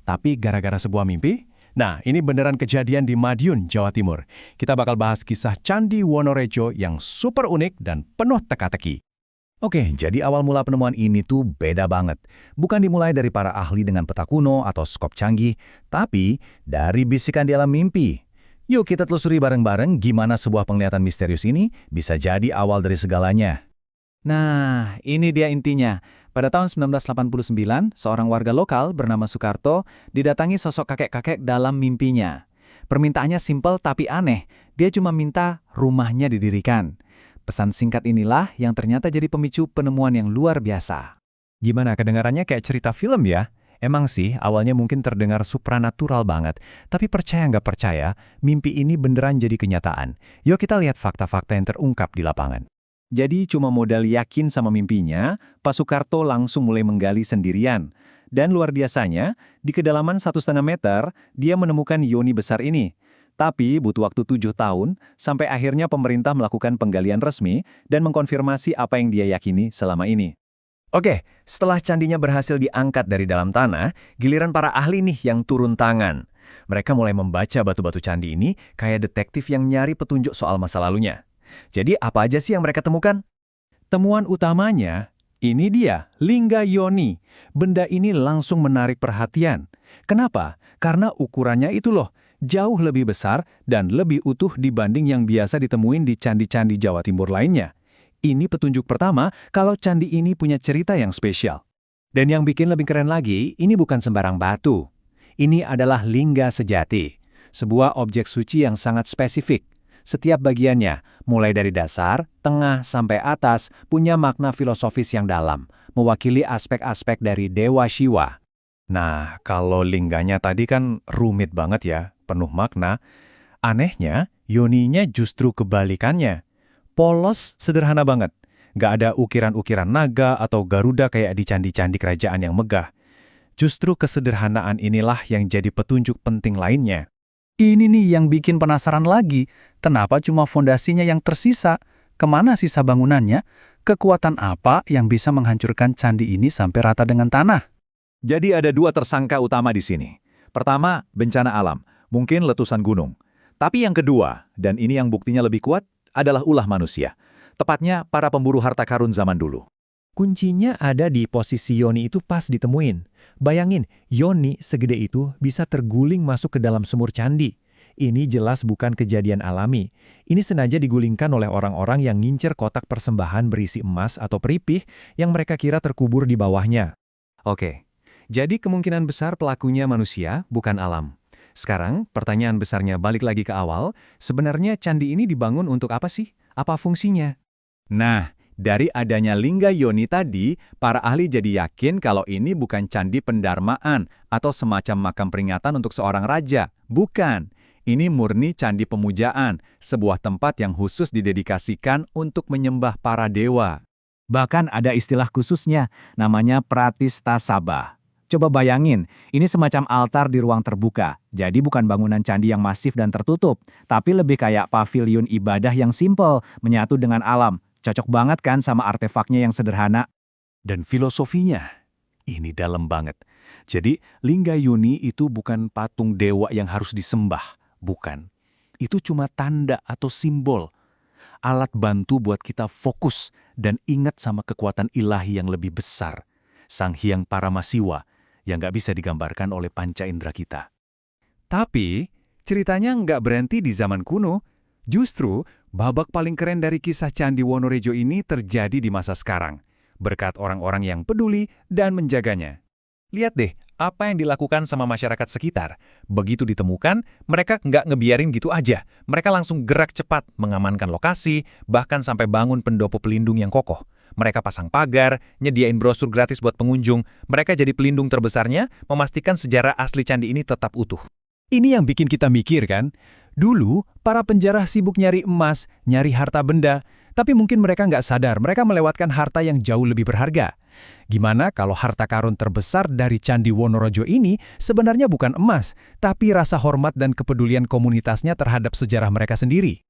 Tapi gara-gara sebuah mimpi? Nah, ini beneran kejadian di Madiun, Jawa Timur. Kita bakal bahas kisah Candi Wonorejo yang super unik dan penuh teka-teki. Oke, jadi awal mula penemuan ini tuh beda banget. Bukan dimulai dari para ahli dengan peta kuno atau skop canggih, tapi dari bisikan di alam mimpi. Yuk kita telusuri bareng-bareng gimana sebuah penglihatan misterius ini bisa jadi awal dari segalanya. Nah, ini dia intinya. Pada tahun 1989, seorang warga lokal bernama Soekarto didatangi sosok kakek-kakek dalam mimpinya. Permintaannya simpel tapi aneh, dia cuma minta rumahnya didirikan. Pesan singkat inilah yang ternyata jadi pemicu penemuan yang luar biasa. Gimana kedengarannya kayak cerita film ya? Emang sih, awalnya mungkin terdengar supranatural banget. Tapi percaya nggak percaya, mimpi ini beneran jadi kenyataan. Yuk kita lihat fakta-fakta yang terungkap di lapangan. Jadi cuma modal yakin sama mimpinya, Pak Soekarto langsung mulai menggali sendirian. Dan luar biasanya, di kedalaman 1,5 meter, dia menemukan yoni besar ini. Tapi butuh waktu 7 tahun, sampai akhirnya pemerintah melakukan penggalian resmi dan mengkonfirmasi apa yang dia yakini selama ini. Oke, setelah candinya berhasil diangkat dari dalam tanah, giliran para ahli nih yang turun tangan. Mereka mulai membaca batu-batu candi ini kayak detektif yang nyari petunjuk soal masa lalunya. Jadi apa aja sih yang mereka temukan? Temuan utamanya, ini dia, lingga yoni. Benda ini langsung menarik perhatian. Kenapa? Karena ukurannya itu loh, jauh lebih besar dan lebih utuh dibanding yang biasa ditemuin di candi-candi Jawa Timur lainnya. Ini petunjuk pertama kalau candi ini punya cerita yang spesial. Dan yang bikin lebih keren lagi, ini bukan sembarang batu. Ini adalah lingga sejati, sebuah objek suci yang sangat spesifik. Setiap bagiannya, mulai dari dasar, tengah, sampai atas, punya makna filosofis yang dalam, mewakili aspek-aspek dari Dewa Shiva. Nah, kalau lingganya tadi kan rumit banget ya, penuh makna. Anehnya, yoninya justru kebalikannya. Polos, sederhana banget. Nggak ada ukiran-ukiran naga atau garuda kayak di candi-candi kerajaan yang megah. Justru kesederhanaan inilah yang jadi petunjuk penting lainnya. Ini nih yang bikin penasaran lagi, kenapa cuma fondasinya yang tersisa? Kemana sisa bangunannya? Kekuatan apa yang bisa menghancurkan candi ini sampai rata dengan tanah? Jadi ada dua tersangka utama di sini. Pertama, bencana alam, mungkin letusan gunung. Tapi yang kedua, dan ini yang buktinya lebih kuat, adalah ulah manusia. Tepatnya para pemburu harta karun zaman dulu. Kuncinya ada di posisi yoni itu pas ditemuin. Bayangin, yoni segede itu bisa terguling masuk ke dalam sumur candi. Ini jelas bukan kejadian alami. Ini sengaja digulingkan oleh orang-orang yang ngincer kotak persembahan berisi emas atau peripih yang mereka kira terkubur di bawahnya. Oke, jadi kemungkinan besar pelakunya manusia, bukan alam. Sekarang, pertanyaan besarnya balik lagi ke awal, sebenarnya candi ini dibangun untuk apa sih? Apa fungsinya? Nah, dari adanya lingga yoni tadi, para ahli jadi yakin kalau ini bukan candi pendarmaan atau semacam makam peringatan untuk seorang raja. Bukan. Ini murni candi pemujaan, sebuah tempat yang khusus didedikasikan untuk menyembah para dewa. Bahkan ada istilah khususnya, namanya pratistasabha. Coba bayangin, ini semacam altar di ruang terbuka. Jadi bukan bangunan candi yang masif dan tertutup, tapi lebih kayak paviliun ibadah yang simpel, menyatu dengan alam. Cocok banget kan sama artefaknya yang sederhana? Dan filosofinya, ini dalam banget. Jadi, lingga yoni itu bukan patung dewa yang harus disembah. Bukan. Itu cuma tanda atau simbol. Alat bantu buat kita fokus dan ingat sama kekuatan ilahi yang lebih besar. Sang Hyang Paramasiwa yang nggak bisa digambarkan oleh panca indera kita. Tapi, ceritanya nggak berhenti di zaman kuno. Justru, babak paling keren dari kisah Candi Wonorejo ini terjadi di masa sekarang, berkat orang-orang yang peduli dan menjaganya. Lihat deh, apa yang dilakukan sama masyarakat sekitar. Begitu ditemukan, mereka nggak ngebiarin gitu aja. Mereka langsung gerak cepat, mengamankan lokasi, bahkan sampai bangun pendopo pelindung yang kokoh. Mereka pasang pagar, nyediain brosur gratis buat pengunjung. Mereka jadi pelindung terbesarnya, memastikan sejarah asli candi ini tetap utuh. Ini yang bikin kita mikir kan? Dulu, para penjara sibuk nyari emas, nyari harta benda, tapi mungkin mereka nggak sadar mereka melewatkan harta yang jauh lebih berharga. Gimana kalau harta karun terbesar dari Candi Wonorejo ini sebenarnya bukan emas, tapi rasa hormat dan kepedulian komunitasnya terhadap sejarah mereka sendiri?